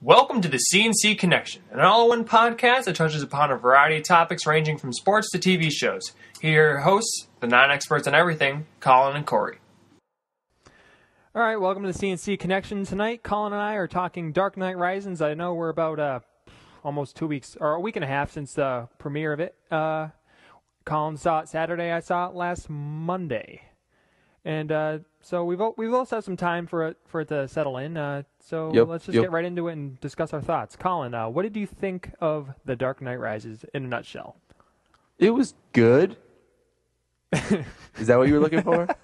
Welcome to the C&C Connection, an all-in-one podcast that touches upon a variety of topics ranging from sports to TV shows. Here are your hosts, the non-experts on everything, Colin and Corey. All right, welcome to the C&C Connection tonight. Colin and I are talking Dark Knight Rises. I know we're about almost 2 weeks, or a week and a half since the premiere of it. Colin saw it Saturday. I saw it last Monday. And so we've also had some time for it to settle in. Let's just get right into it and discuss our thoughts. Colin, what did you think of The Dark Knight Rises in a nutshell? It was good. Is that what you were looking for? All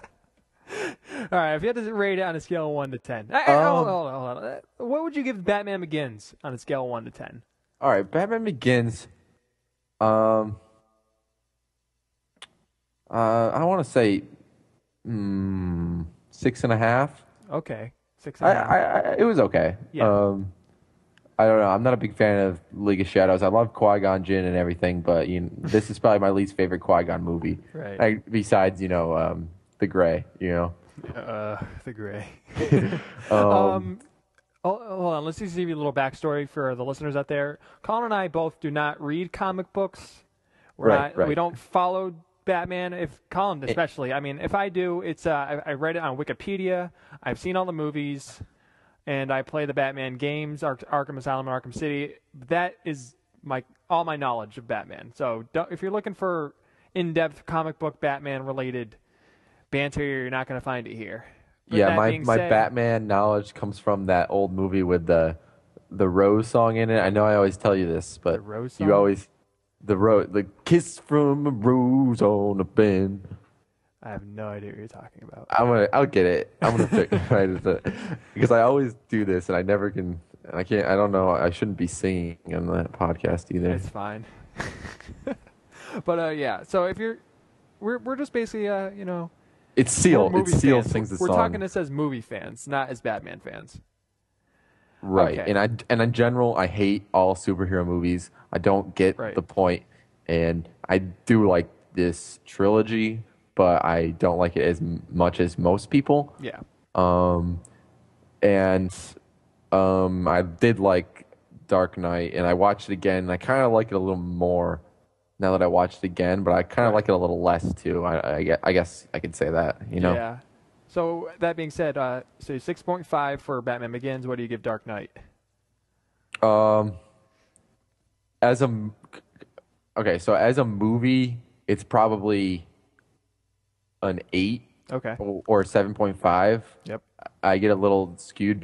right, if you had to rate it on a scale of 1 to 10. Hold on. What would you give Batman Begins on a scale of 1 to 10? All right, Batman Begins. I want to say 6.5. Okay, 6.5. It was okay. Yeah. I don't know. I'm not a big fan of League of Shadows. I love Qui-Gon Jinn and everything, but this is probably my least favorite Qui-Gon movie. Right. Besides, The Gray. The Gray. Hold on. Let's just give you a little backstory for the listeners out there. Colin and I both do not read comic books. We don't follow Batman. If Colin, especially, if I do, it's I read it on Wikipedia. I've seen all the movies, and I play the Batman games, Arkham Asylum and Arkham City. That is all my knowledge of Batman. So if you're looking for in-depth comic book Batman related banter, you're not going to find it here. But my Batman knowledge comes from that old movie with the Rose song in it. I know I always tell you this, but the Rose song? The kiss from a rose on a bend. I have no idea what you're talking about. I'll get it. I'm gonna pick right because I always do this and I never can. I can't. I don't know. I shouldn't be singing on that podcast either. It's fine. But yeah. So if we're just basically It's Seal. It's Seal fans. sings the song. We're talking this as movie fans, not as Batman fans. Right. Okay. And in general, I hate all superhero movies. I don't get the point. And I do like this trilogy, but I don't like it as much as most people. Yeah. I did like Dark Knight, and I watched it again, and I kind of like it a little more now that I watched it again, but I kind of like it a little less too. I guess I could say that, Yeah. So that being said, 6.5 for Batman Begins. What do you give Dark Knight? As a movie, it's probably an 8. Okay. Or 7.5. Yep. I get a little skewed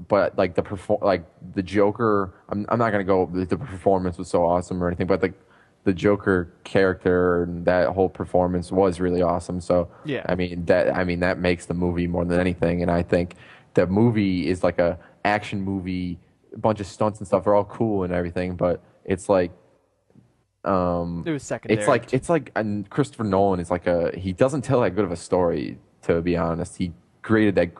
but the Joker, I'm not gonna go. The performance was so awesome or anything, but the Joker character and that whole performance was really awesome. So yeah, that makes the movie more than anything. And I think the movie is like a action movie, a bunch of stunts and stuff are all cool and everything, but it's like it was secondary. It's like and Christopher Nolan is he doesn't tell that good of a story, to be honest. He created that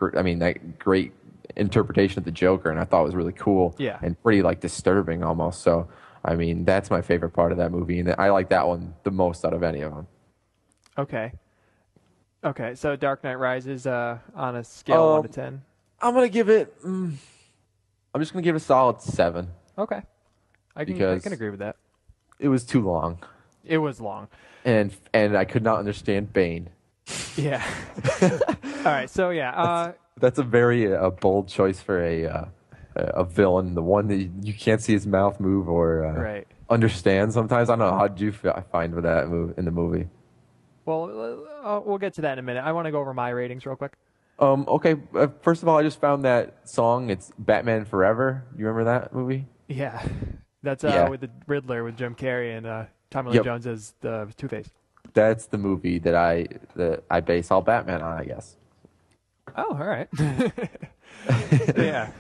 great interpretation of the Joker, and I thought it was really cool. Yeah. And pretty disturbing almost. So that's my favorite part of that movie, and I like that one the most out of any of them. Okay, so Dark Knight Rises on a scale of 1 to 10. I'm gonna give it. I'm just gonna give it a solid 7. Okay, I can agree with that. It was too long. It was long, and I could not understand Bane. Yeah. All right, so yeah, that's a very bold choice for a villain, the one that you can't see his mouth move or understand sometimes. I don't know. How did you find with that move in the movie? Well, we'll get to that in a minute. I want to go over my ratings real quick. Okay. First of all, I just found that song. It's Batman Forever. You remember that movie? Yeah. That's with the Riddler with Jim Carrey and Tommy Lee Jones as the Two-Face. That's the movie that I base all Batman on, I guess. Oh, all right. Yeah.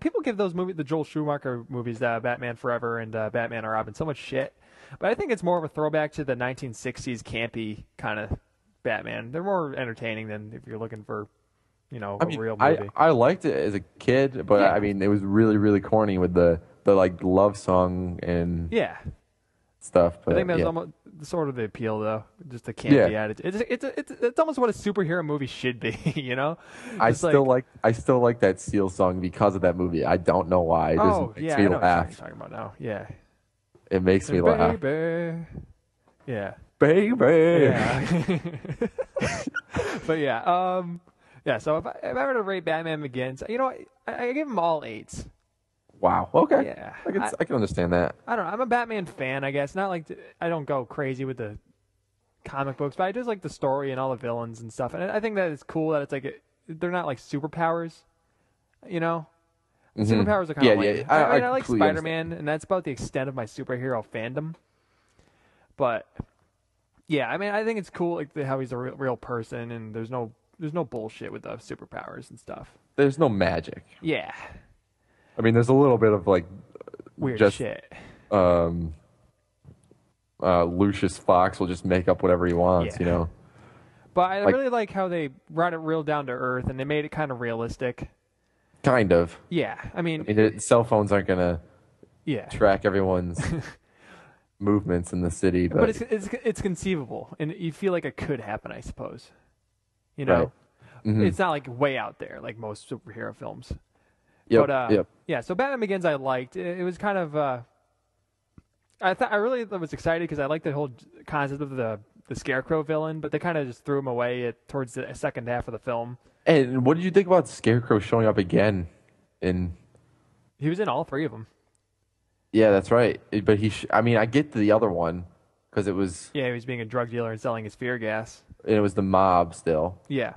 People give those movies, the Joel Schumacher movies, Batman Forever and Batman and Robin, so much shit. But I think it's more of a throwback to the 1960s campy kind of Batman. They're more entertaining than if you're looking for, a real movie. I liked it as a kid, but it was really, really corny with the love song and stuff. But I think that's yeah. almost sort of the appeal, though. Just the campy attitude. It's almost what a superhero movie should be, you know? I still like that Seal song because of that movie. I don't know why. It just makes me I know laugh. what you're talking about now. Yeah. It makes me laugh. Baby. Yeah. Baby. Yeah. But yeah. Yeah. So if I were to rate Batman Begins, you know, I give them all 8s. Wow. Okay. Yeah. I can understand that. I don't know. I'm a Batman fan, I guess. Not like I don't go crazy with the comic books, but I just like the story and all the villains and stuff. And I think that it's cool that it's like they're not like superpowers, you know. Mm-hmm. Superpowers are kind of lame. I like completely Spider-Man, and that's about the extent of my superhero fandom. But yeah, I mean, I think it's cool like how he's a real person, and there's no bullshit with the superpowers and stuff. There's no magic. Yeah. I mean, there's a little bit of like Weird just, shit. Lucius Fox will just make up whatever he wants, you know. But I really like how they brought it real down to earth, and they made it kind of realistic. Kind of. Yeah, I mean cell phones aren't gonna track everyone's movements in the city, but it's conceivable, and you feel like it could happen, I suppose. You know, right. Mm-hmm. It's not like way out there like most superhero films. Yep. But yeah, so Batman Begins I liked. It was kind of I really was excited because I liked the whole concept of the Scarecrow villain, but they kind of just threw him away towards the second half of the film. And what did you think about Scarecrow showing up again? He was in all 3 of them. Yeah, that's right. But I get the other one because it was. Yeah, he was being a drug dealer and selling his fear gas. And it was the mob still. Yeah.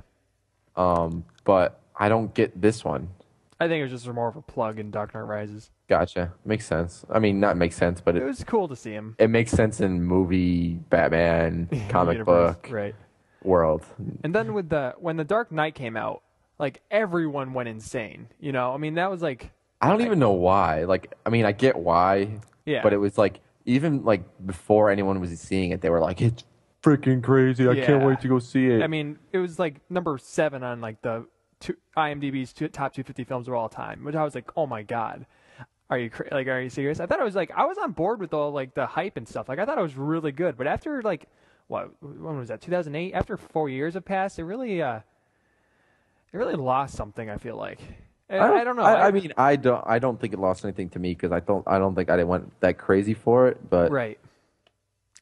But I don't get this one. I think it was just more of a plug in Dark Knight Rises. Gotcha. Makes sense. I mean, not makes sense, but it was cool to see him. It makes sense in movie, Batman, comic book world. And then when the Dark Knight came out, like everyone went insane. You know, I mean that was like. I don't even know why. Like, I mean, I get why. Yeah. But it was like even like before anyone was seeing it, they were like, "It's freaking crazy! I can't wait to go see it." I mean, it was like number 7 on like the IMDb's top 250 films of all time, which I was like, oh my god, are you serious? I thought I was on board with all like the hype and stuff. Like I thought it was really good, but after like when was that? 2008. After 4 years have passed, it really lost something. I feel like I don't know. I mean, I don't think it lost anything to me because I don't think I went that crazy for it. But right.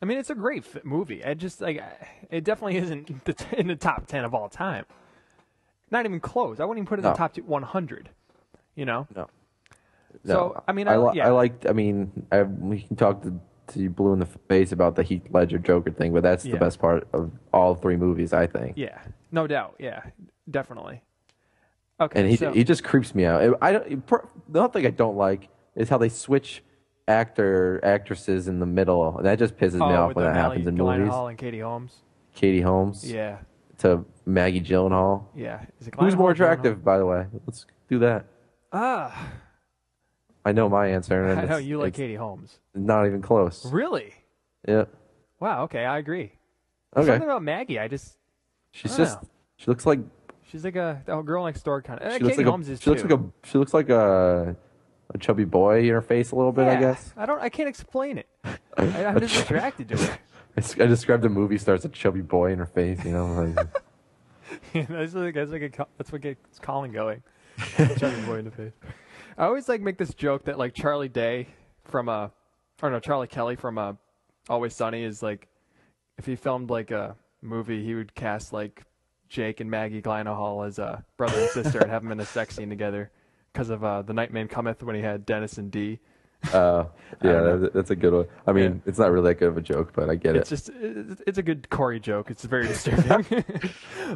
I mean, it's a great movie. I just like it definitely isn't in the top 10 of all time. Not even close. I wouldn't even put it in the top 100. You know. No. So I mean, we can talk to you blue in the face about the Heath Ledger Joker thing, but that's the best part of all 3 movies, I think. Yeah, no doubt. Yeah, definitely. Okay, and he just creeps me out. The other thing I don't like is how they switch actresses in the middle, and that just pisses me off when that happens in movies. Hall and Katie Holmes. Katie Holmes. Yeah. To Maggie Gyllenhaal. Yeah. Who's more attractive, by the way? Let's do that. I know my answer. I know you like Katie Holmes. Not even close. Really? Yeah. Wow. Okay, I agree. Okay. Something about Maggie, she looks like. She's like a girl next door kind of. Katie Holmes is too. She looks like a chubby boy in her face a little bit, I guess. I can't explain it. I'm just attracted to her. I described the movie star as a chubby boy in her face, you know. Like, that's what gets Colin going. Chubby boy in the face. I always make this joke that like Charlie Kelly from Always Sunny is like, if he filmed like a movie, he would cast like Jake and Maggie Gyllenhaal as a brother and sister and have them in a sex scene together because of The Nightman Cometh when he had Dennis and Dee. That's a good one. I mean, it's not really that good of a joke, but I get it. It's a good Corey joke. It's very disturbing.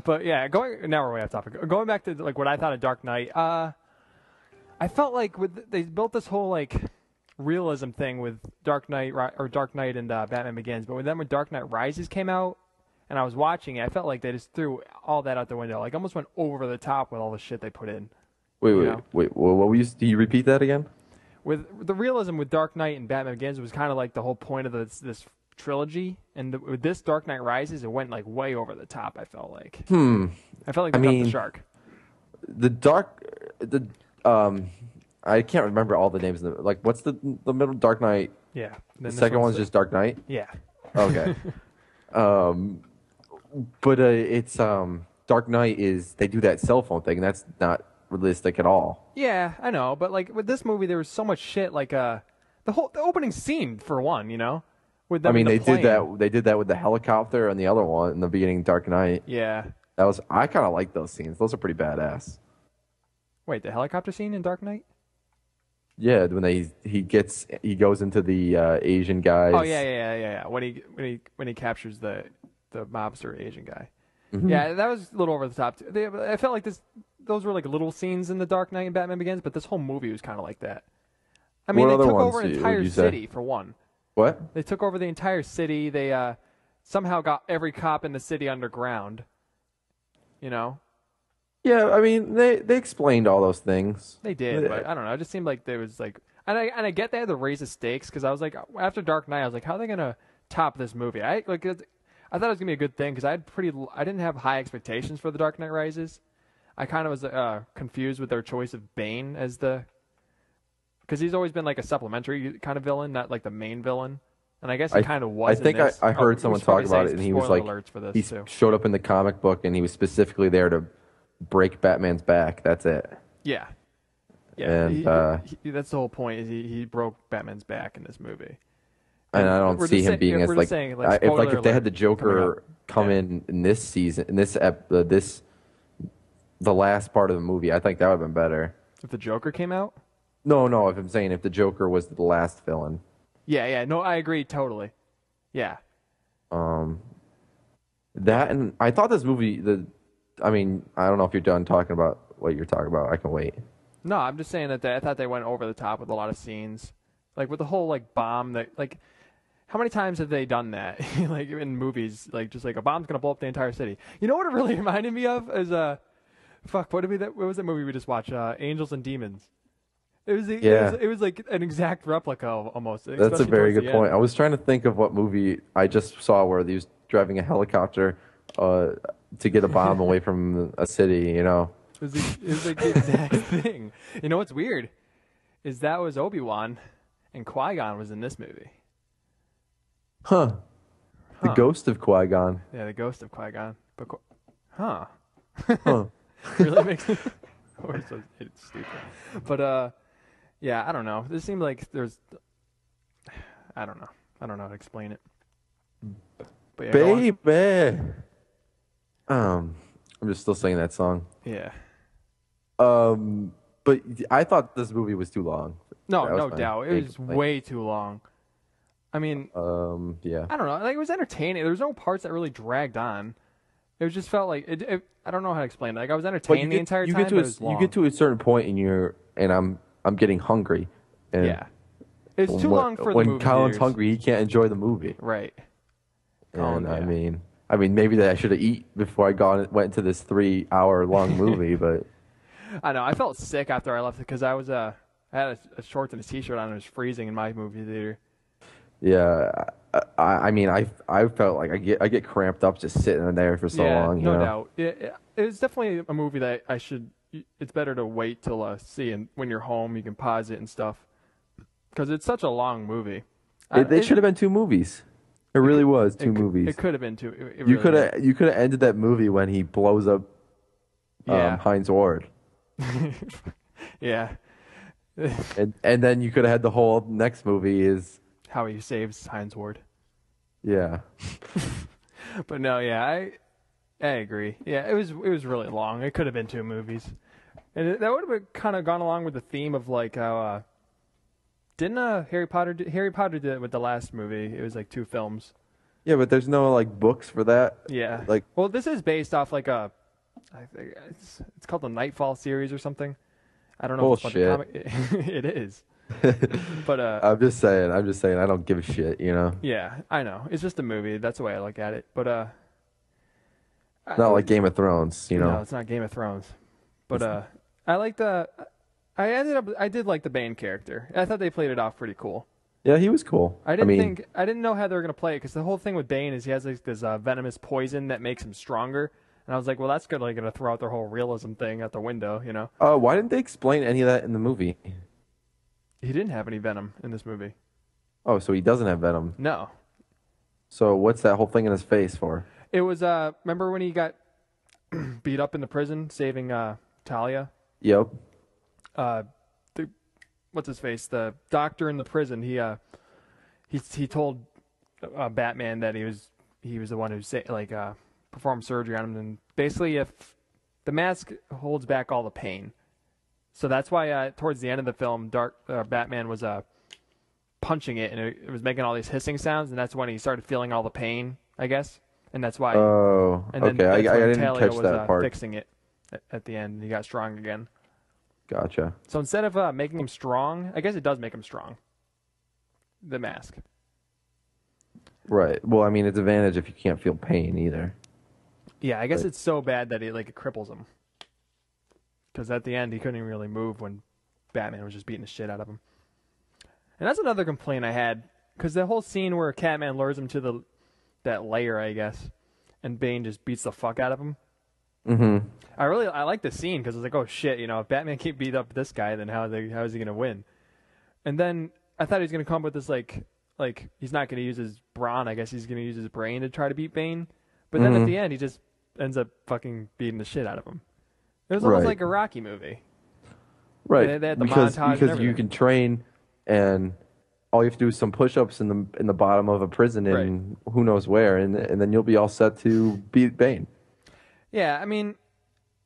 But yeah, now we're way off topic. Going back to like what I thought of Dark Knight, I felt like they built this whole like realism thing with Dark Knight and Batman Begins, but when Dark Knight Rises came out and I was watching it, I felt like they just threw all that out the window. Like almost went over the top with all the shit they put in. Wait. What do you repeat that again? With the realism with Dark Knight and Batman Begins, it was kind of like the whole point of this trilogy, and with this Dark Knight Rises, it went like way over the top. I felt like. I felt like they jumped the shark. I can't remember all the names. Like, what's the middle Dark Knight? Yeah. The second one's just Dark Knight? Yeah. Okay. But it's Dark Knight is they do that cell phone thing, and that's not realistic at all. Yeah, I know, but like with this movie, there was so much shit. Like the opening scene for one, with them. I mean, in the plane. They did that with the helicopter and the other one in the beginning, Dark Knight. Yeah. I kind of like those scenes. Those are pretty badass. Wait, the helicopter scene in Dark Knight? Yeah, when he goes into the Asian guys. Oh yeah. When he captures the mobster Asian guy. Mm-hmm. Yeah, that was a little over the top. I felt like those were like little scenes in the Dark Knight and Batman Begins, but this whole movie was kind of like that. I mean, what they other took ones over an would entire you say? city for one. What? They took over the entire city. They somehow got every cop in the city underground. Yeah, I mean, they explained all those things. They did, but I don't know. It just seemed like there was like, and I get they had to raise the stakes because I was like, after Dark Knight, I was like, how are they gonna top this movie? I thought it was gonna be a good thing because I didn't have high expectations for the Dark Knight Rises. I kind of was confused with their choice of Bane as because he's always been like a supplementary kind of villain, not like the main villain. And I guess he kind of was. I think I heard someone talk about it, and he was like, he showed up in the comic book, and he was specifically there to break Batman's back. That's it. Yeah. And that's the whole point. Is he broke Batman's back in this movie. And I don't see him being as like, if they had the Joker come in this season, in the last part of the movie, I think that would have been better. If the Joker came out? No. If I'm saying if the Joker was the last villain. Yeah. No, I agree totally. Yeah. That and I thought this movie. I don't know if you're done talking about what you're talking about. I can wait. No, I'm just saying that I thought they went over the top with a lot of scenes, like with the whole like bomb that like. How many times have they done that, like in movies, like just like a bomb's gonna blow up the entire city? You know what it really reminded me of is what was that movie we just watched? Angels and Demons. It was like an exact replica almost. That's a very good point. I was trying to think of what movie I just saw where he was driving a helicopter to get a bomb away from a city. It was like the exact thing. You know what's weird is that was Obi-Wan and Qui-Gon was in this movie. Huh. The ghost of Qui-Gon. Yeah, the ghost of Qui-Gon. But Huh. Really makes it so stupid. But yeah, I don't know. This seemed like there's I don't know how to explain it. But yeah, baby. I'm just still singing that song. Yeah. But I thought this movie was too long. No doubt. It was way too long. I mean, yeah. I don't know. Like, it was entertaining. There was no parts that really dragged on. It just felt like I don't know how to explain it. Like I was entertained the entire time. You get to a certain point and I'm getting hungry. And yeah, it's too long for the movie. When Colin's hungry, he can't enjoy the movie. Right. And I mean, maybe that I should have eaten before I went into this 3-hour-long movie, but I know I felt sick after I left because I had a shorts and a t-shirt on and it was freezing in my movie theater. Yeah, I mean, I felt like I get cramped up just sitting there for so long. No doubt. It was definitely a movie that it's better to wait till see, and when you're home you can pause it and stuff, because it's such a long movie. They should have been 2 movies. It really was 2 movies. It could have been 2. You could have ended that movie when he blows up Heinz Ward. Yeah. and then you could have had the whole next movie is how he saves Heinz Ward. Yeah. But no, yeah, I agree. Yeah, it was really long. It could have been 2 movies. And that would have kind of gone along with the theme of like how didn't Harry Potter did it with the last movie. It was like 2 films. Yeah, but there's no like books for that. Yeah. Like, well, this is based off like I think it's called the Nightfall series or something. I don't know. Bullshit. It is. But I'm just saying. I don't give a shit. Yeah, I know. It's just a movie. That's the way I look at it. But not like Game of Thrones. No, it's not Game of Thrones. But I did like the Bane character. I thought they played it off pretty cool. Yeah, he was cool. I didn't know how they were gonna play it because the whole thing with Bane is he has like this venomous poison that makes him stronger. And I was like, well, that's good. Like, gonna throw out their whole realism thing out the window, Why didn't they explain any of that in the movie? He didn't have any venom in this movie. Oh, so he doesn't have venom. No. So what's that whole thing in his face for? It was, remember when he got beat up in the prison saving Talia? Yep. What's his face? The doctor in the prison, he told Batman that he was the one who performed surgery on him, and basically if the mask holds back all the pain. So that's why towards the end of the film, Batman was punching it, and it was making all these hissing sounds, and that's when he started feeling all the pain, I guess, and that's why. Oh, and then okay. I didn't Talia catch that part. Fixing it at the end, and he got strong again. Gotcha. So instead of making him strong, I guess it does make him strong. The mask. Right. Well, I mean, it's advantage if you can't feel pain either. Yeah, I guess it's so bad that it cripples him. Because at the end, he couldn't even really move when Batman was just beating the shit out of him. And that's another complaint I had, because the whole scene where Catman lures him to that lair, I guess, and Bane just beats the fuck out of him. Mm-hmm. I like the scene because it's like, oh shit, if Batman can't beat up this guy, then how is he gonna win? And then I thought he was gonna come up with this like he's not gonna use his brawn. I guess he's gonna use his brain to try to beat Bane. But then at the end, he just ends up fucking beating the shit out of him. It was almost like a Rocky movie. Right. They had the because montage you can train, and all you have to do is some push-ups in the bottom of a prison in who knows where, and then you'll be all set to beat Bane. Yeah, I mean,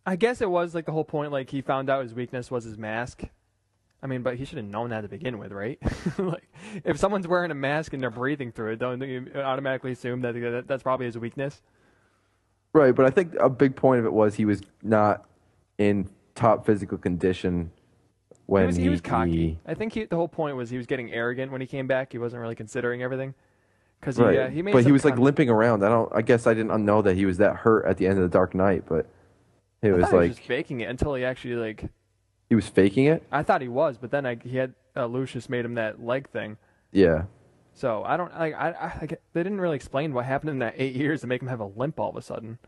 I guess it was the whole point. He found out his weakness was his mask. I mean, but he should have known that to begin with, right? If someone's wearing a mask and they're breathing through it, don't you automatically assume that that's probably his weakness? Right, but I think a big point of it was he was not in top physical condition when he was cocky. I think the whole point was he was getting arrogant when he came back. He wasn't really considering everything. Cause he made but he was limping around. I guess I didn't know that he was that hurt at the end of the Dark Knight, but it was he was just faking it until he actually he was faking it. I thought he was, but then he had Lucius made him that leg thing. Yeah. So I don't they didn't really explain what happened in that 8 years to make him have a limp all of a sudden,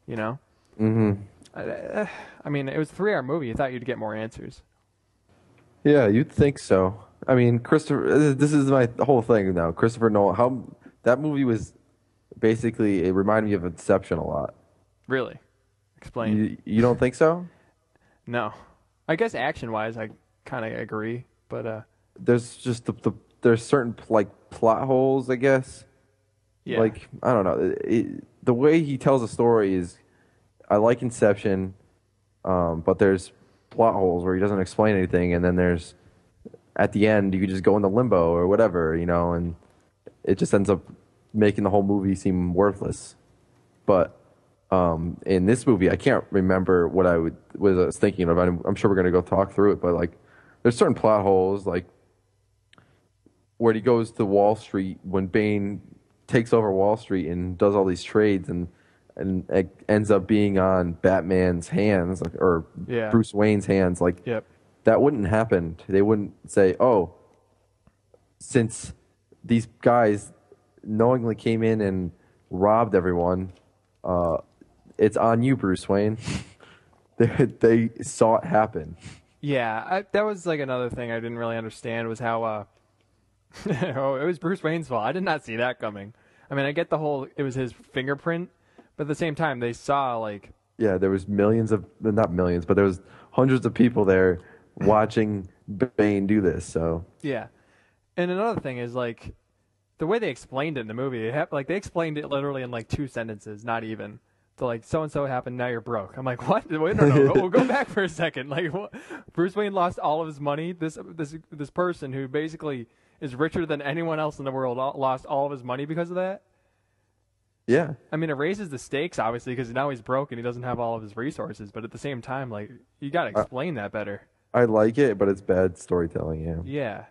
Mm-hmm. I mean, it was a 3-hour movie. You thought you'd get more answers. Yeah, you'd think so. I mean, Christopher. This is my whole thing now. Christopher Nolan. That movie was basically, it reminded me of Inception a lot. Really? Explain. You don't think so? No. I guess action-wise, I kind of agree, but there's just there's certain plot holes, I guess. Yeah. I don't know. The way he tells a story is, I like Inception, but there's plot holes where he doesn't explain anything, and then there's at the end you could just go into limbo or whatever, and it just ends up making the whole movie seem worthless. But in this movie, I can't remember what I was thinking of. I'm sure we're gonna go talk through it, but there's certain plot holes, where he goes to Wall Street when Bane takes over Wall Street and does all these trades, and it ends up being on Batman's hands, or Bruce Wayne's hands. Yep. That wouldn't happen. They wouldn't say, "Oh, since these guys knowingly came in and robbed everyone, it's on you, Bruce Wayne." They saw it happen. Yeah, that was another thing I didn't really understand was how it was Bruce Wayne's fault. I did not see that coming. I mean, I get the whole it was his fingerprint, but at the same time they saw yeah, there was not millions, but there was hundreds of people there watching Bane do this. So yeah, and another thing is the way they explained it in the movie. They explained it literally in 2 sentences, not even. So so and so happened. Now you're broke. I'm like, what? Wait, no. We'll go back for a second. What? Bruce Wayne lost all of his money. This person who basically is richer than anyone else in the world lost all of his money because of that. Yeah. I mean, it raises the stakes, obviously, because now he's broke and he doesn't have all of his resources. But at the same time, you got to explain that better. I like it, but it's bad storytelling, yeah. Yeah.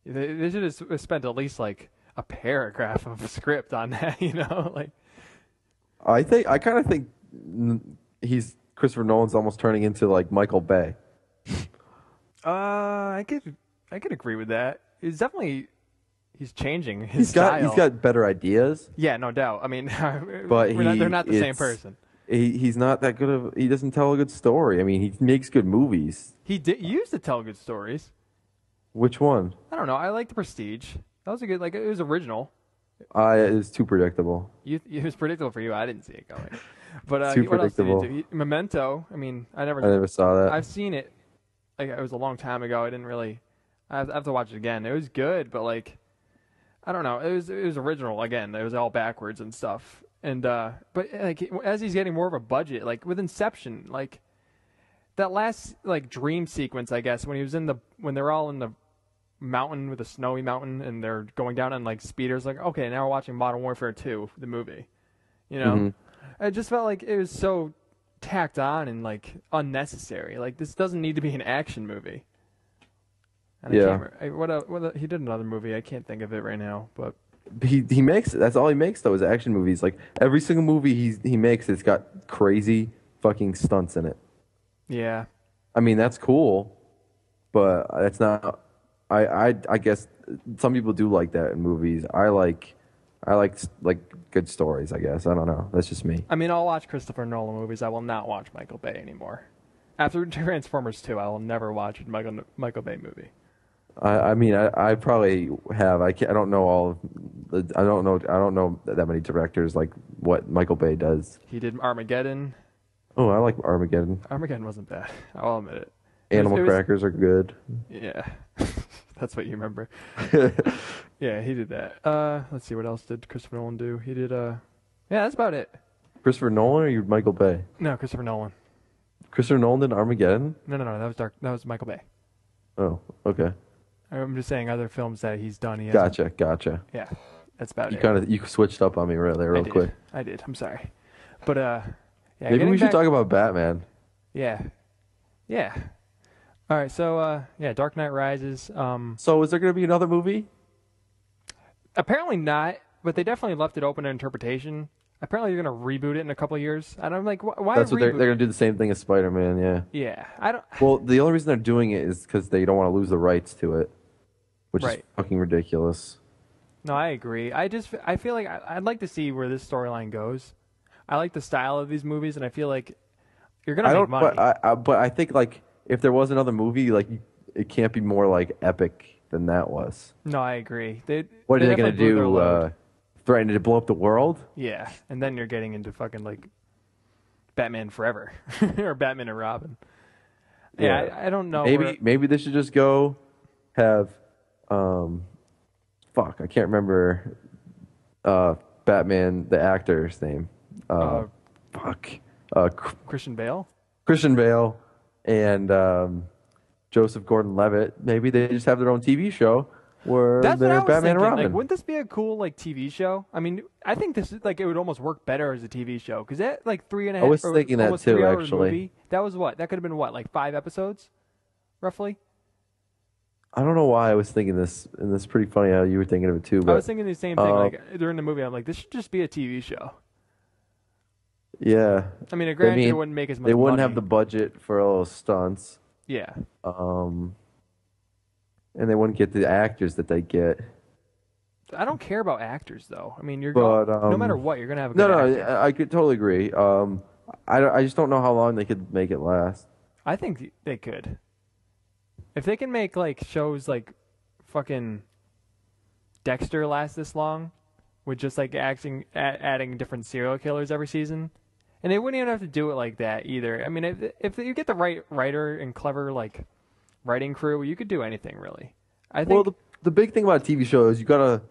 They should have spent at least, a paragraph of a script on that, I kind of think Christopher Nolan's almost turning into, Michael Bay. I could agree with that. He's changing his style. He's got better ideas. Yeah, no doubt. I mean, but they're not the same person. He's not that good of. He doesn't tell a good story. I mean, he makes good movies. He used to tell good stories. Which one? I don't know. I like The Prestige. That was a good, like, it was original. It was too predictable. It was predictable for you. I didn't see it coming. But Too what else did you predictable. do? Memento. I mean, I never saw that. I've seen it. Like, it was a long time ago. I didn't really. I have to watch it again. It was good, but like, I don't know. It was original again. It was all backwards and stuff. And but like as he's getting more of a budget, like with Inception, like that last like dream sequence, I guess when they're all in the mountain with a snowy mountain and they're going down on like speeders, like okay, now we're watching Modern Warfare 2, the movie. You know, Mm-hmm. I just felt like it was so tacked on and like unnecessary. Like this doesn't need to be an action movie. And Yeah. He did another movie. I can't think of it right now, but He makes that's all he makes though is action movies. Like every single movie he makes, it's got crazy fucking stunts in it. yeah. I mean that's cool, but that's not. I guess some people do like that in movies. I like good stories. I guess I don't know. That's just me. I mean, I'll watch Christopher Nolan movies. I will not watch Michael Bay anymore. After Transformers 2, I will never watch a Michael Bay movie. I mean I probably have. I don't know all. I don't know that many directors like what Michael Bay does. He did Armageddon. Oh, I like Armageddon. Armageddon wasn't bad. I'll admit it. Animal Crackers are good. Yeah. That's what you remember. Yeah, he did that. Let's see, what else did Christopher Nolan do? He did, yeah, that's about it. Christopher Nolan or you Michael Bay? No, Christopher Nolan. Christopher Nolan did Armageddon? No, that was Michael Bay. Oh, okay. I'm just saying other films that he's done. He Gotcha. Yeah, that's about it. You switched up on me real quick. I did. I'm sorry. But, yeah. Maybe we should talk about Batman. Yeah. Yeah. All right, so yeah, Dark Knight Rises. So is there going to be another movie? Apparently not, but they definitely left it open to interpretation. Apparently they're going to reboot it in a couple of years. And I'm like, why? That's what they're going to do the same thing as Spider-Man. Yeah. Yeah, I don't. Well, the only reason they're doing it is because they don't want to lose the rights to it, which is fucking ridiculous. No, I agree. I feel like I'd like to see where this storyline goes. I like the style of these movies, and I feel like you're going to make money. But I think like if there was another movie, like it can't be more like epic than that was. No, I agree. What are they going to do? Threaten to blow up the world? Yeah, and then you're getting into fucking like Batman Forever or Batman and Robin. Yeah, I don't know. Maybe they should just go have fuck, I can't remember Batman the actor's name. Christian Bale? Christian Bale and Joseph Gordon-Levitt. Maybe they just have their own TV show where they're Batman and Robin. Like, wouldn't this be a cool like TV show? I mean, I think this is like it would almost work better as a TV show because that like 3.5. I was thinking that too, actually. Movie, that was what? That could have been what, like 5 episodes, roughly. I don't know why I was thinking this, and it's pretty funny how you were thinking of it too. But I was thinking the same thing. Like during the movie, I'm like, this should just be a TV show. Yeah. I mean, granted, it wouldn't make as much. They wouldn't money. have the budget for all those stunts. Yeah. And they wouldn't get the actors that they get. I don't care about actors, though. I mean, no matter what, you're gonna have a good actor. I could totally agree. I just don't know how long they could make it last. I think they could. If they can make like shows like fucking Dexter last this long, with just like adding different serial killers every season, and they wouldn't even have to do it like that either. I mean, if you get the right writer and clever like writing crew, you could do anything really. I think. Well, the big thing about a TV show is you gotta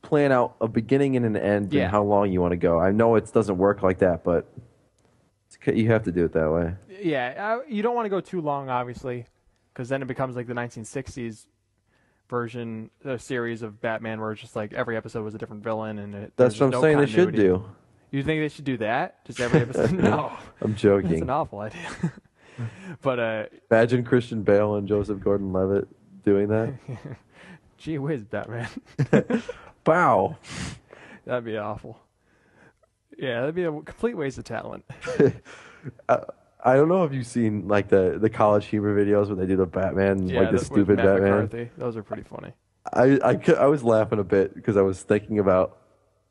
plan out a beginning and an end and how long you want to go. I know it doesn't work like that, but you have to do it that way. Yeah, you don't want to go too long, obviously, because then it becomes like the 1960s version, a series of Batman where it's just like every episode was a different villain, and that's what I'm saying they should do. You think they should do that? Just every episode? No, I'm joking. That's an awful idea. But imagine Christian Bale and Joseph Gordon-Levitt doing that. Gee whiz, Batman! Wow, that'd be awful. Yeah, that'd be a complete waste of talent. I don't know if you've seen like the college humor videos when they do the Batman, like the stupid Matt Batman. McCarthy. Those are pretty funny. I was laughing a bit because I was thinking about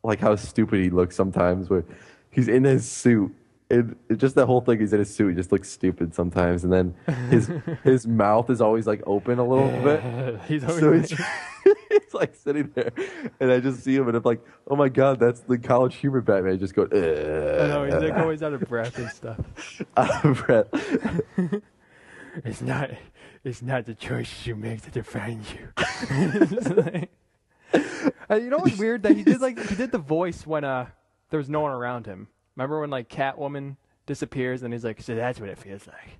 like how stupid he looks sometimes, where he's in his suit And just that whole thing, he's in his suit, he just looks stupid sometimes, and then his mouth is always like open a little bit. He's always he's like sitting there, and I just see him, and I'm like, oh my god, that's the college humor Batman. I just go, I know, he's like always out of breath and stuff. Out of breath. It's not the choices you make that define you. You know what's weird? That he did the voice when there was no one around him. Remember when like Catwoman disappears and he's like, so that's what it feels like.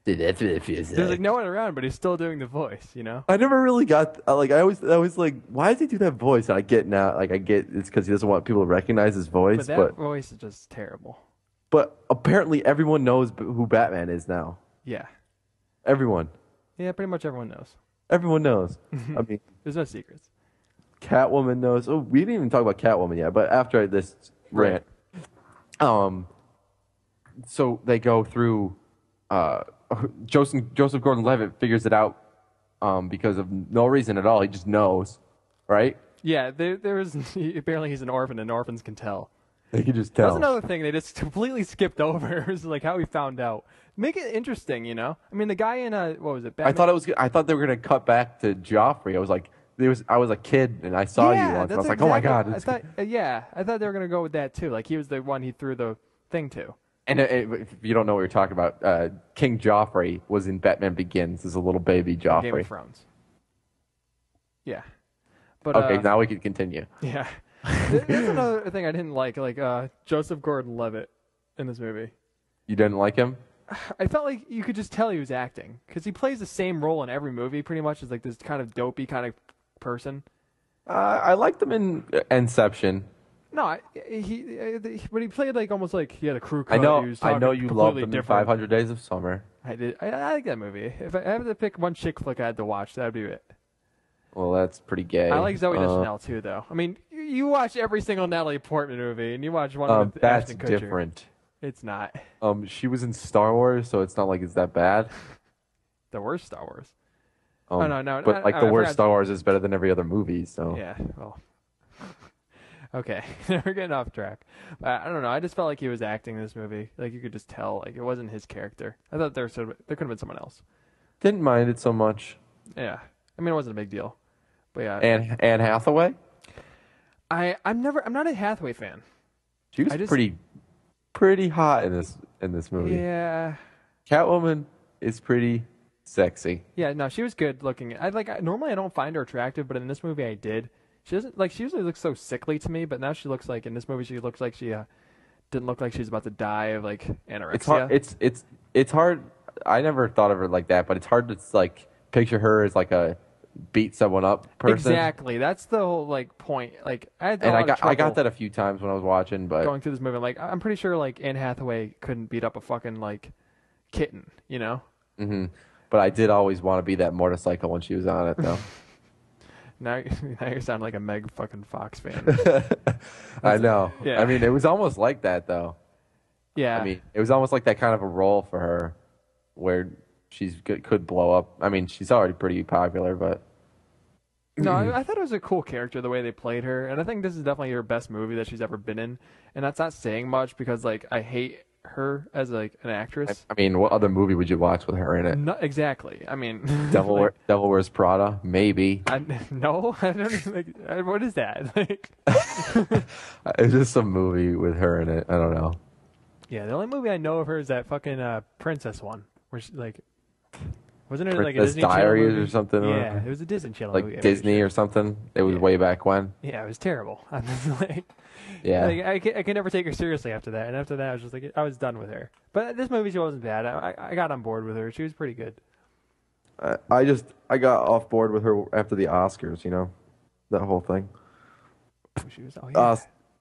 That's what it feels like. There's like no one around, but he's still doing the voice, you know? I never really got like I was like, why does he do that voice? And I get now, like I get it's because he doesn't want people to recognize his voice. But that voice is just terrible. But apparently everyone knows who Batman is now. Yeah. Everyone. Yeah, pretty much everyone knows. Everyone knows. I mean, there's no secrets. Catwoman knows. Oh, we didn't even talk about Catwoman yet. But after this rant, so they go through. Joseph Gordon-Levitt figures it out because of no reason at all. He just knows, right? Yeah, there was apparently he's an orphan, and orphans can tell. They can just tell. That's another thing they just completely skipped over. It was like how we found out. Make it interesting, you know. I mean, the guy in what was it? Batman? I thought they were gonna cut back to Joffrey. I was like, I was a kid and I saw you once. And I was like, oh my god. I thought they were gonna go with that too. Like he was the one he threw the thing to. And if you don't know what you're talking about, King Joffrey was in Batman Begins as a little baby Joffrey. Game of Thrones. Yeah. But, okay, now we can continue. Yeah. There's another thing I didn't like Joseph Gordon-Levitt in this movie. You didn't like him? I felt like you could just tell he was acting because he plays the same role in every movie pretty much as like this kind of dopey kind of person. I liked him in Inception. No, when he played like almost like he had a crew cut. I know you loved him different. in 500 Days of Summer. I did. I like that movie. If I had to pick one chick flick I had to watch, that would be it. Well, that's pretty gay. I like Zooey Deschanel too, though. I mean, you watch every single Natalie Portman movie, and you watch one with Ashton Kutcher. That's different. It's not. She was in Star Wars, so it's not like it's that bad. The worst Star Wars. No. But the worst Star Wars is better than every other movie, so. Yeah, well. Okay, we're getting off track. I don't know. I just felt like he was acting in this movie. Like you could just tell, like it wasn't his character. I thought there could have been someone else. Didn't mind it so much. Yeah, I mean it wasn't a big deal. But yeah. Anne Hathaway. I'm not a Hathaway fan. She was pretty hot in this movie. Yeah. Catwoman is pretty sexy. Yeah, no, she was good looking. Normally I don't find her attractive, but in this movie I did. She doesn't she usually looks so sickly to me, but now she looks like in this movie she looks like she didn't look like she's about to die of like anorexia. It's hard. I never thought of her like that, but it's hard to like picture her as like a beat someone up person. Exactly. That's the whole like point. Like I got that a few times when I was watching, but going through this movie, like I'm pretty sure like Anne Hathaway couldn't beat up a fucking like kitten, you know? Mm-hmm. But I did always want to be that motorcycle when she was on it, though. Now you sound like a Meg fucking Fox fan. I know. Yeah. I mean, it was almost like that, though. Yeah. I mean, it was almost like that kind of a role for her where she could blow up. I mean, she's already pretty popular, but... No, I thought it was a cool character, the way they played her. And I think this is definitely her best movie that she's ever been in. And that's not saying much because, like, I hate her as, like, an actress. I mean, what other movie would you watch with her in it? No, exactly. I mean... Devil Wears Prada? Maybe. No, I don't even, like, what is that? Like, it's just some movie with her in it. I don't know. Yeah, the only movie I know of her is that fucking princess one. Where she, like... Wasn't it like a Disney Diaries movie? Or something? Yeah, it was a Disney Channel like movie. Like Disney or something? It was way back when? Yeah, it was terrible. I was like... Yeah, like, I can never take her seriously after that. And after that, I was just like, I was done with her. But this movie, she wasn't bad. I got on board with her. She was pretty good. I got off board with her after the Oscars. You know, that whole thing.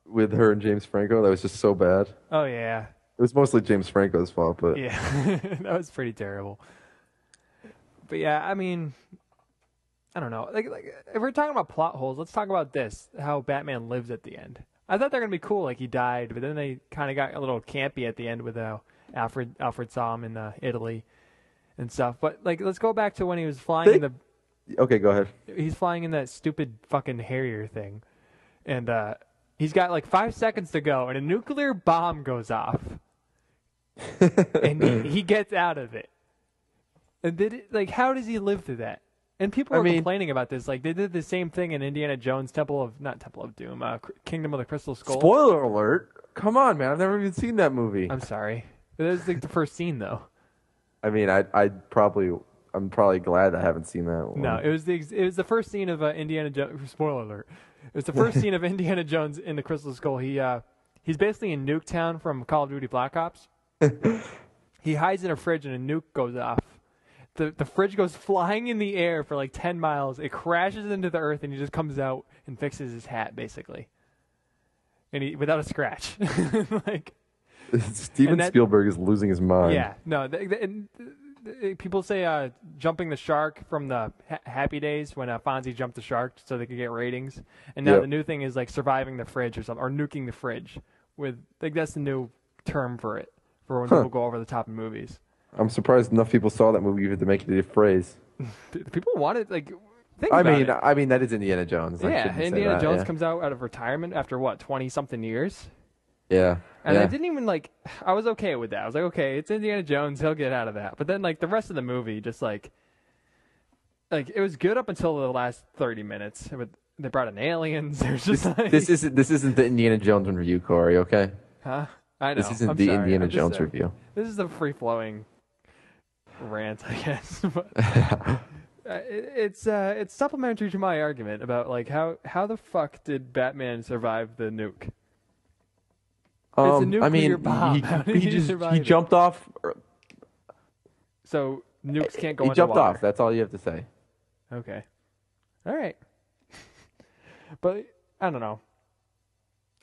With her and James Franco, that was just so bad. Oh yeah. It was mostly James Franco's fault, but yeah, that was pretty terrible. But yeah, I mean, I don't know. Like if we're talking about plot holes, let's talk about this: how Batman lives at the end. I thought they were gonna be cool, like he died, but then they kind of got a little campy at the end with how Alfred saw him in Italy and stuff. But like, let's go back to when he was flying in the. Okay, go ahead. He's flying in that stupid fucking Harrier thing, and he's got like 5 seconds to go, and a nuclear bomb goes off. and he gets out of it. And how does he live through that? And people are complaining about this. Like, they did the same thing in Indiana Jones not Temple of Doom, Kingdom of the Crystal Skull. Spoiler alert! Come on, man. I've never even seen that movie. I'm sorry. It was like the first scene, though. I mean, I'm probably glad I haven't seen that one. No, it was the first scene of Indiana Jones. Spoiler alert! It was the first scene of Indiana Jones in the Crystal Skull. He's basically in Nuketown from Call of Duty Black Ops. He hides in a fridge and a nuke goes off. The fridge goes flying in the air for like 10 miles. It crashes into the earth, and he just comes out and fixes his hat, basically, and without a scratch. Like, Steven Spielberg is losing his mind. Yeah, no. People say jumping the shark from the Happy Days when Fonzie jumped the shark so they could get ratings, and now the new thing is like surviving the fridge or something, or nuking the fridge. That's the new term for it, for when people go over the top in movies. I'm surprised enough people saw that movie to make it a phrase. People want it, like. I mean that is Indiana Jones. Yeah, Indiana Jones comes out of retirement after 20-something years. Yeah. And I didn't even I was okay with that. I was like, okay, it's Indiana Jones, he'll get out of that. But then the rest of the movie just like it was good up until the last 30 minutes. They brought in aliens. There's just this isn't the Indiana Jones review, Corey, okay? Huh? I know. This isn't the Indiana Jones review. This is a free-flowing rant, I guess. It's supplementary to my argument about how the fuck did Batman survive the nuke? It's a nuclear bomb. He jumped off. So nukes can't go. He jumped water. off. That's all you have to say. Okay. All right. But I don't know.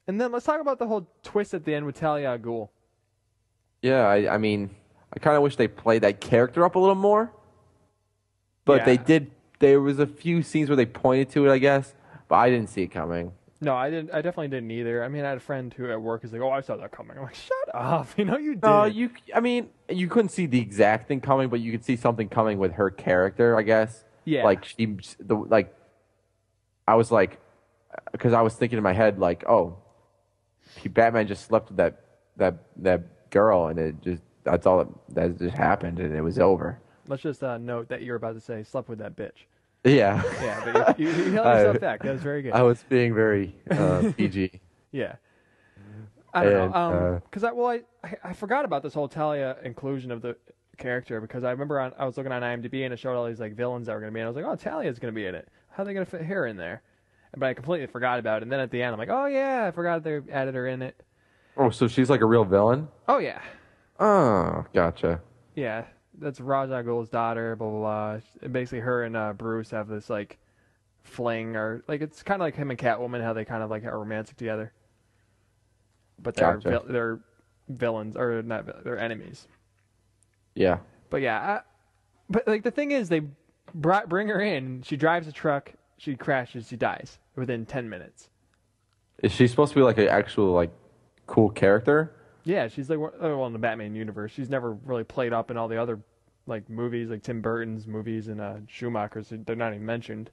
And then let's talk about the whole twist at the end with Talia al Ghul. Yeah, I mean, I kind of wish they played that character up a little more. But they did. There was a few scenes where they pointed to it, I guess, but I didn't see it coming. No, I didn't. I definitely didn't either. I mean, I had a friend who at work is like, "Oh, I saw that coming." I'm like, "Shut up!" You know, you did. No, I mean, you couldn't see the exact thing coming, but you could see something coming with her character, I guess. Yeah. I was like, because I was thinking in my head, like, oh, Batman just slept with that girl, and that just happened, and it was over. Let's just note that you're about to say slept with that bitch. Yeah. Yeah, but you held yourself back. That was very good. I was being very PG. Yeah. I don't know. Because I forgot about this whole Talia inclusion of the character, because I remember I was looking on IMDb and it showed all these villains that were going to be in it. I was like, oh, Talia's going to be in it. How are they going to fit her in there? But I completely forgot about it. And then at the end, I'm like, oh, yeah, I forgot they added her in it. Oh, so she's like a real villain? Oh, yeah. Oh, gotcha. Yeah. That's Ra's al Ghul's daughter, blah, blah, blah. And basically, her and Bruce have this, fling, or, it's kind of like him and Catwoman, how they kind of, are romantic together. But they're villains, or not, they're enemies. Yeah. But, yeah, the thing is, they bring her in, she drives a truck, she crashes, she dies within 10 minutes. Is she supposed to be, an actual, cool character? Yeah, she's in the Batman universe. She's never really played up in all the other movies, like Tim Burton's movies and Schumacher's. They're not even mentioned,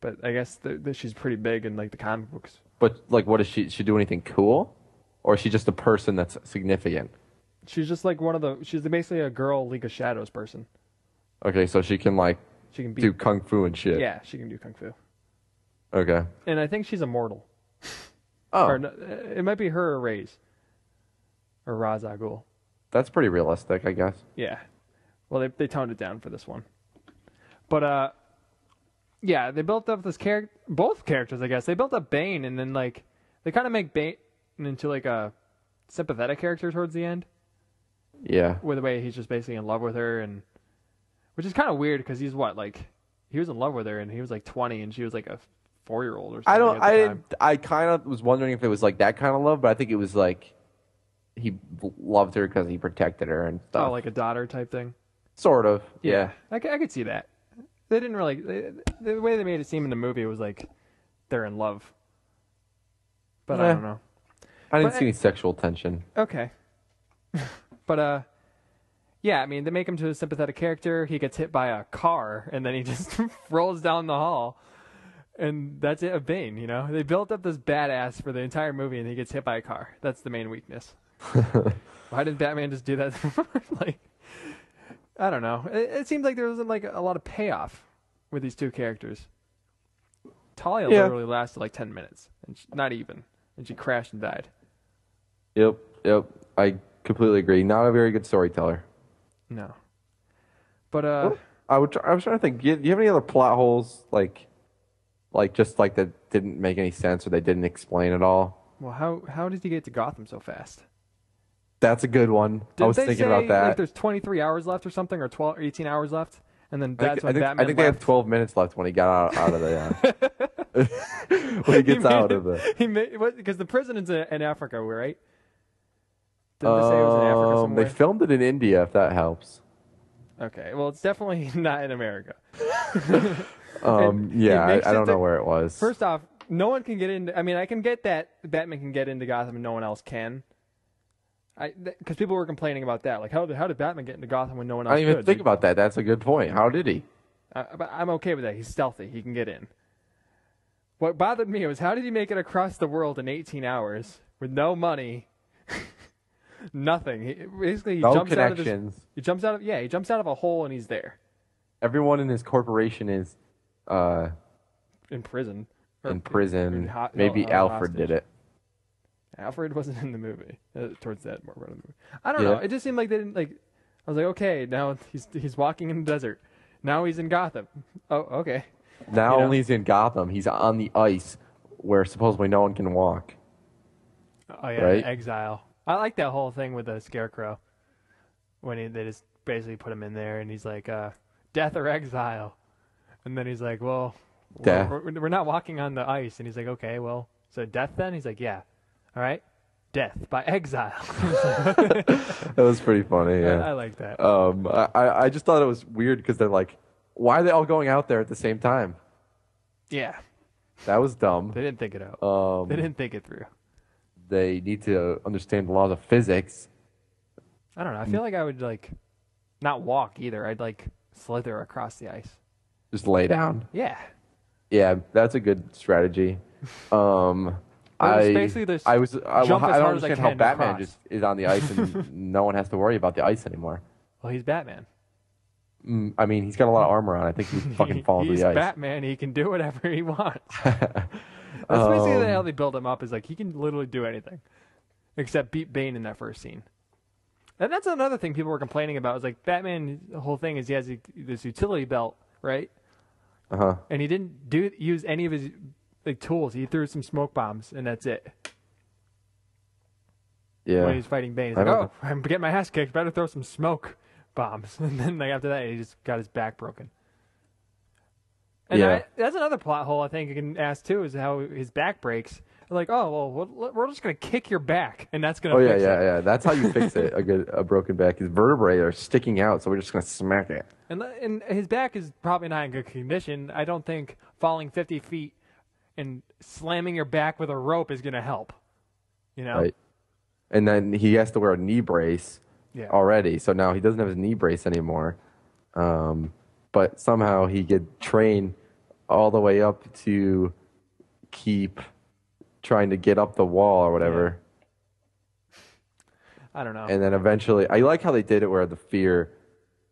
but I guess she's pretty big in the comic books. But what does she do anything cool, or is she just a person that's significant? She's just she's basically a girl League of Shadows person. Okay, so she can do kung fu and shit. Yeah, she can do kung fu. Okay. And I think she's immortal. Oh, or, it might be her or Ra's. Or Ra's al Ghul. That's pretty realistic, I guess. Yeah. Well, they toned it down for this one. But, yeah, they built up this character, both characters, I guess. They built up Bane, and then, they kind of make Bane into, a sympathetic character towards the end. Yeah. With the way he's just basically in love with her, and which is kind of weird, because he's he was in love with her, and he was, 20, and she was, a 4-year-old or something. I kind of was wondering if it was, that kind of love, but I think it was, he loved her because he protected her and stuff. Oh, like a daughter type thing? Sort of, yeah. I could see that. They didn't really... the way they made it seem in the movie was they're in love. But I don't know. I didn't see any sexual tension. Okay. But, yeah, I mean, they make him to a sympathetic character. He gets hit by a car, and then he just rolls down the hall. And that's it of Bane, They built up this badass for the entire movie, and he gets hit by a car. That's the main weakness. Why didn't Batman just do that? Like, I don't know. It seems like there wasn't like a lot of payoff with these two characters. Talia literally lasted like 10 minutes, and not even, and she crashed and died. Yep. I completely agree. Not a very good storyteller. No. But I was trying to think. Do you have any other plot holes like just like that didn't make any sense or they didn't explain at all? Well, how did he get to Gotham so fast? That's a good one. I was thinking about that. Like there's 23 hours left or something, or 12 or 18 hours left, and then that's when Batman I think they had 12 minutes left when he got out of the when he gets out of the. Because the prison is in Africa, right? Didn't they say it was in Africa somewhere? They filmed it in India, if that helps. Okay, well, it's definitely not in America. I don't know where it was. First off, no one can get into. I mean, I can get that Batman can get into Gotham and no one else can. Because people were complaining about that. Like, how did Batman get into Gotham when no one else could? I didn't even think about that. That's a good point. How did he? But I'm okay with that. He's stealthy. He can get in. What bothered me was how did he make it across the world in 18 hours with no money, nothing? He jumps connections. He jumps out of a hole and he's there. Everyone in his corporation is in prison. Maybe Alfred did it. Alfred wasn't in the movie. Towards that more part of the movie. I don't know. It just seemed like they didn't like. I was like, okay, now he's walking in the desert. Now he's in Gotham. Oh, okay. Not only is he in Gotham, he's on the ice where supposedly no one can walk. Oh yeah, right? Exile. I like that whole thing with the Scarecrow when they just basically put him in there and he's like, death or exile, and then he's like, well, death. We're not walking on the ice, and he's like, okay, well, so death then? He's like, yeah. All right, death by exile. That was pretty funny. Yeah, I like that. I just thought it was weird because they're like, why are they all going out there at the same time? Yeah, that was dumb. They didn't think it out. They didn't think it through. They need to understand the laws of physics. I don't know. I feel like I would like not walk either. I'd like slither across the ice. Just lay down. Yeah. Yeah, that's a good strategy. Basically this I don't understand how Batman across. just is on the ice and no one has to worry about the ice anymore. Well, he's Batman. I mean, he's got a lot of armor on. I think he fucking falls to the ice. He's Batman. He can do whatever he wants. That's basically how they build him up. Is like he can literally do anything, except beat Bane in that first scene. And that's another thing people were complaining about. Is like Batman. The whole thing is he has this utility belt, right? And he didn't use any of his tools. He threw some smoke bombs, and that's it. Yeah. When he's fighting Bane, he's like, "Oh, I'm getting my ass kicked. Better throw some smoke bombs." And then after that, he just got his back broken. And that's another plot hole I think you can ask too, is how his back breaks. They're like, oh well, we're just gonna kick your back, and that's gonna. Fix it. Yeah. That's how you fix it. A broken back. His vertebrae are sticking out, so we're just gonna smack it. And his back is probably not in good condition. I don't think falling 50 feet and slamming your back with a rope is gonna help. You know. Right. And then he has to wear a knee brace. Yeah. Already, so now he doesn't have his knee brace anymore. But somehow he could train all the way up to keep trying to get up the wall or whatever. Yeah. I don't know. And then eventually, I like how they did it where the fear.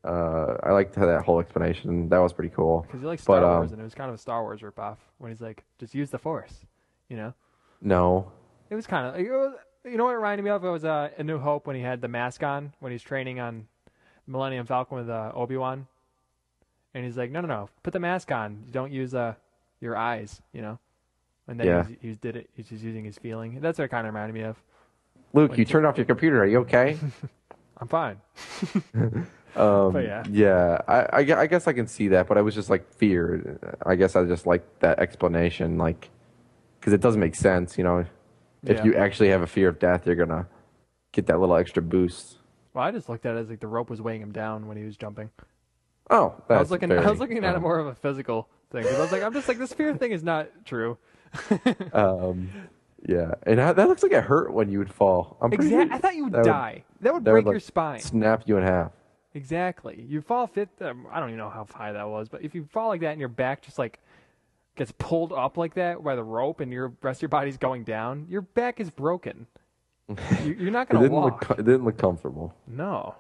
I liked how that whole explanation. That was pretty cool. Because you like Star Wars, and it was kind of a Star Wars ripoff when he's like, just use the Force, you know? No. It was kind of. You know what it reminded me of? It was A New Hope when he had the mask on, when he's training on Millennium Falcon with Obi-Wan. And he's like, no, put the mask on. You don't use your eyes, you know? And then he's just using his feeling. That's what it kind of reminded me of. Luke, you turned off your computer. Are you okay? I'm fine. But yeah. Yeah, I guess I can see that, but I was just like fear. I guess I just like that explanation, like, because it doesn't make sense, you know? If you actually have a fear of death, you're going to get that little extra boost. Well, I just looked at it as like the rope was weighing him down when he was jumping. Oh, I was looking at it more of a physical thing. Because I was like, I'm just like, this fear thing is not true. Yeah. And that looks like it hurt when you would fall. Exactly. I thought you would die. That would break your spine. Snap you in half. Exactly. You fall I don't even know how high that was, but if you fall like that and your back just like gets pulled up like that by the rope and your rest of your body's going down, your back is broken. You're not going to walk. It didn't look comfortable. No.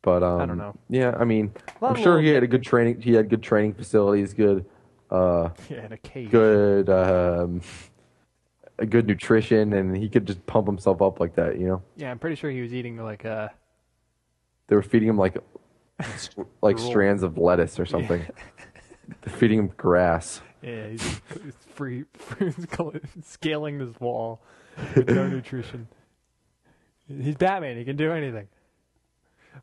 But I don't know. Yeah, I mean, I'm sure he had a good training. He had good training facilities, good. In a cage. Good, a good nutrition, and he could just pump himself up like that. Yeah, I'm pretty sure he was eating like They were feeding him like strands of lettuce or something. They're feeding him grass. Yeah, he's free scaling this wall with no nutrition. He's Batman. He can do anything.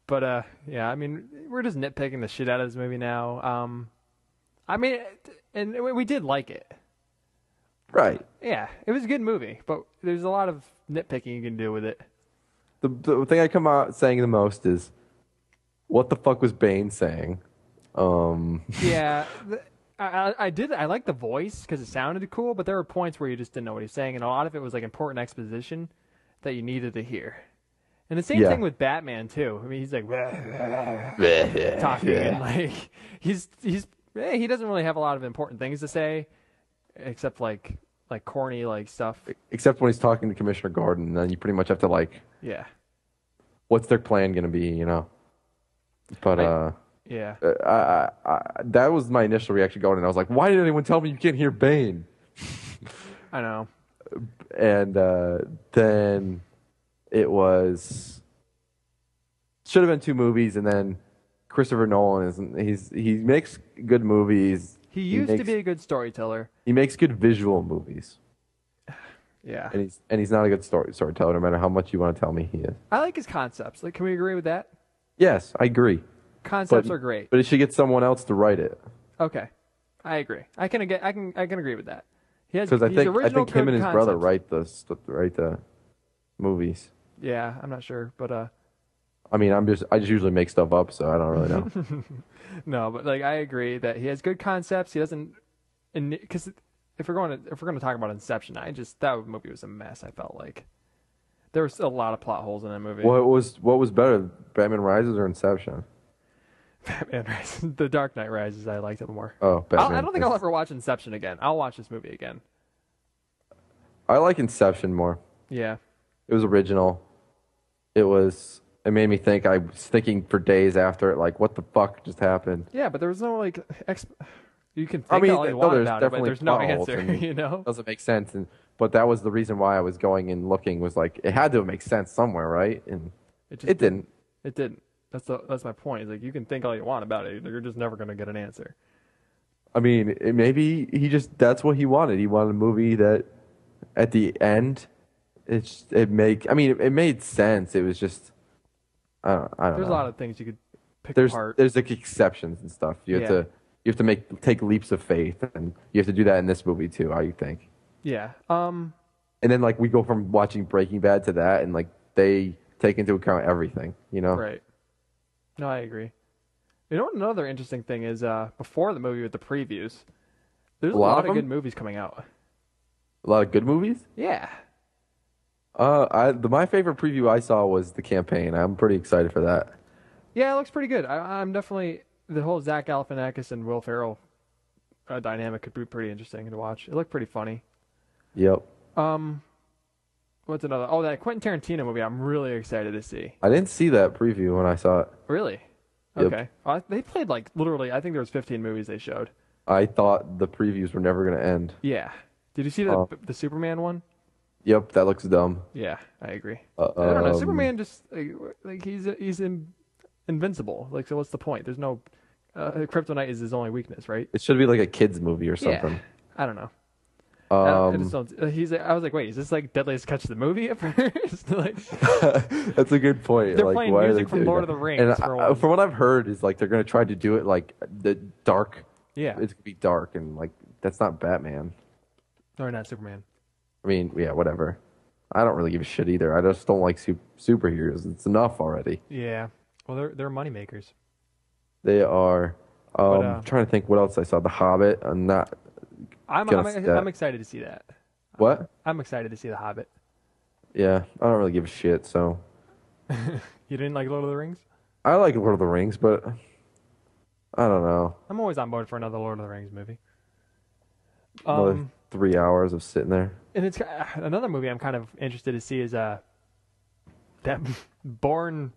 But yeah, I mean, we're just nitpicking the shit out of this movie now. I mean, and we did like it. Right. Yeah, it was a good movie, but there's a lot of nitpicking you can do with it. The thing I come out saying the most is, what the fuck was Bane saying? Yeah, I did. I liked the voice because it sounded cool, but there were points where you just didn't know what he was saying, and a lot of it was like important exposition that you needed to hear. And the same thing with Batman too. I mean, he's like talking, and like he doesn't really have a lot of important things to say, except like corny like stuff. Except when he's talking to Commissioner Gordon, and then you pretty much have to what's their plan going to be? But yeah, that was my initial reaction going, and I was like, why did anyone tell me you can't hear Bane? I know. And then it should have been 2 movies, and then Christopher Nolan he makes good movies. He used to be a good storyteller. He makes good visual movies. Yeah. And he's not a good storyteller, no matter how much you want to tell me he is. I like his concepts. Like, can we agree with that? Yes, I agree. Concepts are great. But it should get someone else to write it. Okay. I agree. I can agree with that. Because I think him and his brother write the movies. Yeah, I'm not sure, but I mean, I just usually make stuff up, so I don't really know. No, but like I agree that he has good concepts. He doesn't, because if we're going to talk about Inception, that movie was a mess. I felt like there was a lot of plot holes in that movie. What was better, Batman Rises or Inception? Batman Rises, The Dark Knight Rises. I liked it more. Oh, Batman. I don't think I'll ever watch Inception again. I'll watch this movie again. I like Inception more. Yeah, it was original. It made me think. I was thinking for days after it, like, what the fuck just happened? Yeah, but there was no like. You can think all you want about it, but there's no answer. Doesn't make sense. But that was the reason why I was going and looking. Was like it had to make sense somewhere, right? And it didn't. It didn't. That's my point. It's like you can think all you want about it, you're just never going to get an answer. I mean, maybe that's what he wanted. He wanted a movie that, at the end, it made sense. It was just. I don't know. There's a lot of things you could pick apart. There's like exceptions and stuff. You have to take leaps of faith, and you have to do that in this movie too. I think. Yeah. And then like we go from watching Breaking Bad to that, and like they take into account everything. Right. No, I agree. You know what another interesting thing is? Before the movie with the previews, there's a lot of good movies coming out. A lot of good movies? Yeah. My favorite preview I saw was The Campaign. I'm pretty excited for that. Yeah, it looks pretty good. I'm definitely the whole Zach Galifianakis and Will Ferrell dynamic could be pretty interesting to watch. It looked pretty funny. Yep. What's another? Oh, that Quentin Tarantino movie. I'm really excited to see. I didn't see that preview when I saw it. Really? Yep. Okay. They played like literally. I think there was 15 movies they showed. I thought the previews were never going to end. Yeah. Did you see the Superman one? Yep, that looks dumb. Yeah, I agree. I don't know. Superman just like he's invincible. Like, so what's the point? There's no kryptonite is his only weakness, right? It should be like a kids movie or something. Yeah. I don't know. I was like, wait, is this like Deadliest Catch the movie at first? Like, that's a good point. They're like, playing music from Lord of the Rings. And from what I've heard, is like they're going to try to do it like the dark. Yeah, it's going to be dark, and like that's not Batman. Or not Superman. I mean, yeah, whatever. I don't really give a shit either. I just don't like superheroes. It's enough already. Yeah. Well, they're money makers. They are. I'm trying to think what else I saw. The Hobbit. I'm excited to see that. What? I'm excited to see The Hobbit. Yeah, I don't really give a shit, so. You didn't like Lord of the Rings? I like Lord of the Rings, but I don't know. I'm always on board for another Lord of the Rings movie. The 3 hours of sitting there. And it's another movie I'm kind of interested to see is that Bourne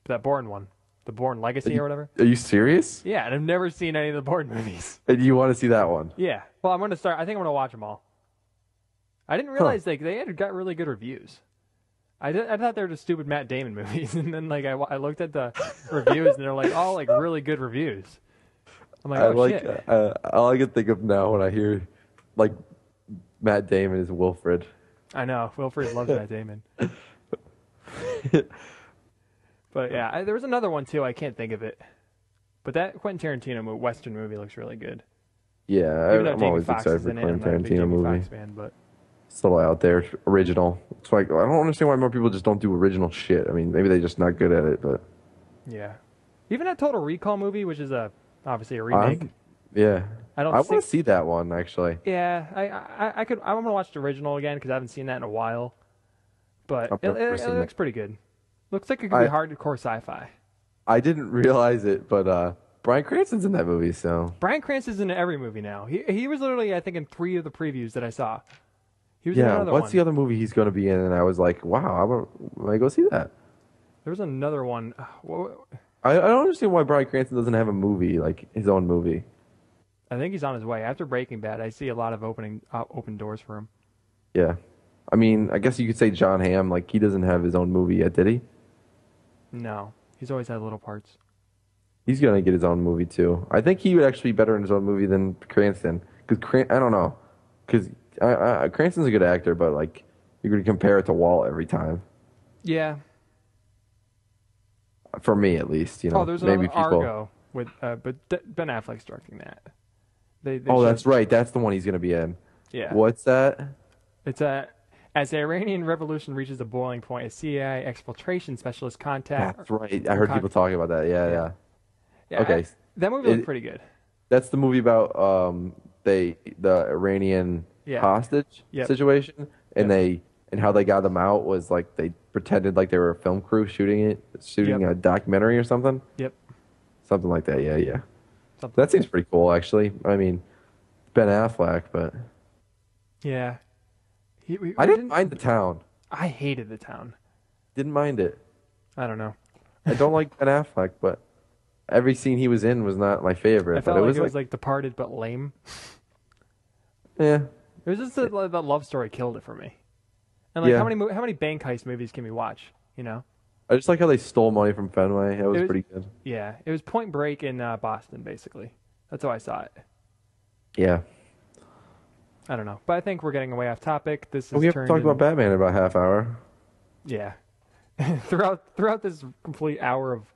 one, the Bourne Legacy or whatever. Are you serious? Yeah, and I've never seen any of the Bourne movies. And you want to see that one? Yeah. Well, I'm going to start. I think I'm going to watch them all. I didn't realize they had got really good reviews. I thought they were just stupid Matt Damon movies, and then like I looked at the reviews, and they're like all like really good reviews. I'm like, shit. All I can think of now when I hear like Matt Damon is Wilfred. I know Wilfred loves Matt Damon. But yeah, there was another one too. I can't think of it. But that Quentin Tarantino Western movie looks really good. Yeah, I'm always excited for Quentin Tarantino movie. Fox fan, but it's still out there, it's original. It's like I don't understand why more people just don't do original shit. I mean, maybe they're just not good at it, but yeah, even that Total Recall movie, which is obviously a remake. I want to see that one actually. Yeah, I could. I'm gonna watch the original again because I haven't seen that in a while. But it looks pretty good. Looks like it could be hardcore sci-fi. I didn't realize it, but Bryan Cranston's in that movie. So Bryan Cranston's in every movie now. He was literally, I think, in 3 of the previews that I saw. He was in another one. What's the other movie he's going to be in? And I was like, wow, I might go see that. There was another one. I don't understand why Bryan Cranston doesn't have a movie, like his own movie. I think he's on his way. After Breaking Bad, I see a lot of open doors for him. Yeah. I mean, I guess you could say John Hamm, like he doesn't have his own movie yet, did he? No. He's always had little parts. He's going to get his own movie too. I think he would actually be better in his own movie than Cranston. Because I don't know. Because Cranston's a good actor, but like you're going to compare it to Walt every time. Yeah. For me, at least, you know. Oh, there's maybe Argo with, but Ben Affleck's directing that. That's right. That's the one he's going to be in. Yeah. What's that? It's as the Iranian Revolution reaches a boiling point, a CIA exfiltration specialist contact. That's right. I heard people talking about that. Yeah. Okay. That movie looked pretty good. That's the movie about the Iranian hostage situation, and how they got them out was like they pretended like they were a film crew shooting a documentary or something. Yep. Something like that. Yeah. That seems pretty cool, actually. I mean, Ben Affleck, but yeah. I didn't mind the town. I hated the town. Didn't mind it. I don't know. I don't like Ben Affleck, but every scene he was in was not my favorite. I felt like it was like Departed, but lame. Yeah. It was just that love story killed it for me. And like, how many bank heist movies can we watch? You know. I just like how they stole money from Fenway. That was pretty good. Yeah, it was Point Break in Boston, basically. That's how I saw it. Yeah. I don't know, but I think we're getting away off topic. We have to talk about Batman in about a half hour. Yeah. throughout this complete hour of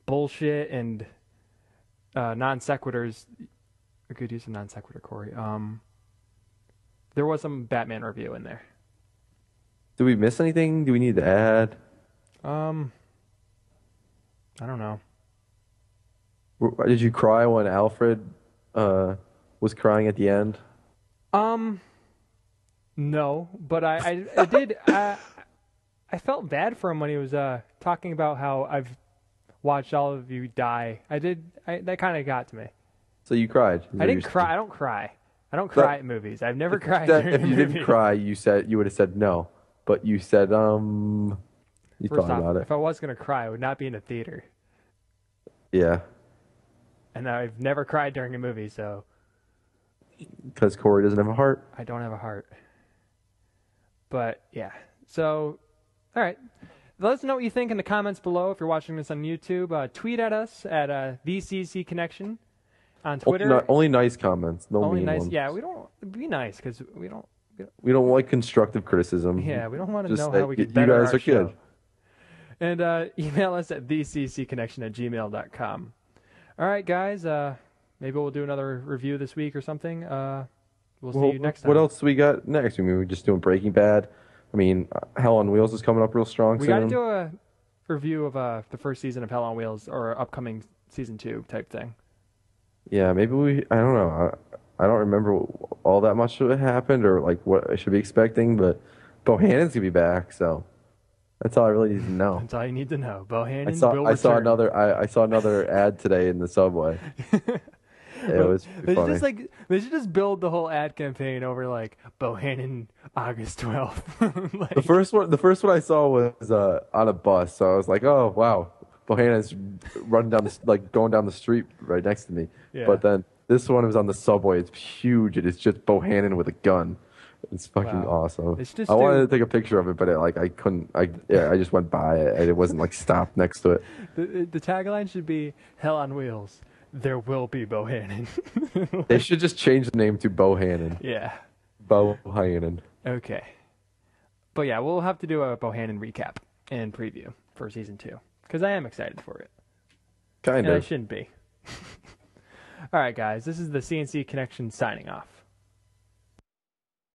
bullshit and non sequiturs, a good use of non sequitur, Corey. There was some Batman review in there. Did we miss anything? Do we need to add? I don't know. Did you cry when Alfred was crying at the end? No, but I did. I felt bad for him when he was talking about how I've watched all of you die. That kind of got to me. So you cried? I didn't cry. I don't cry. I don't cry at movies. I've never cried. If you didn't cry, you would have said no. But you said you First thought off, about it. If I was gonna cry, I would not be in a theater. Yeah. And I've never cried during a movie, so. Because Corey doesn't have a heart. I don't have a heart. But yeah, so all right. Let us know what you think in the comments below. If you're watching this on YouTube, tweet at us at VCC Connection on Twitter. Only nice comments, no only mean nice. ones. Yeah, we don't be nice because we don't. We don't like constructive criticism. Yeah, we don't want to know how we can better our show. Good. And email us at thccconnection@gmail.com. All right, guys. Maybe we'll do another review this week or something. We'll see you next time. What else we got next? I mean, we're just doing Breaking Bad. I mean, Hell on Wheels is coming up real strong soon. We got to do a review of the first season of Hell on Wheels or upcoming season 2 type thing. Yeah, maybe I don't know. I don't remember all that much of it happened or like what I should be expecting, but Bohannon's going to be back, so that's all I really need to know. That's all you need to know. Bohannon I saw another ad today in the subway. It was They funny. should just build the whole ad campaign over like Bohannon August 12th. Like, The first one I saw was on a bus, so I was like, oh wow, Bohannon's running down going down the street right next to me. Yeah. But then this one was on the subway. It's huge, and it's just Bohannon with a gun. It's fucking awesome. I wanted to take a picture of it, but I couldn't. I just went by it, and it wasn't like stopped next to it. The tagline should be "Hell on Wheels." There will be Bohannon. They should just change the name to Bohannon. Yeah. Bohannon. Okay. But yeah, we'll have to do a Bohannon recap and preview for season 2 because I am excited for it. Kind And I of. shouldn't be. All right, guys. This is the CNC Connection signing off.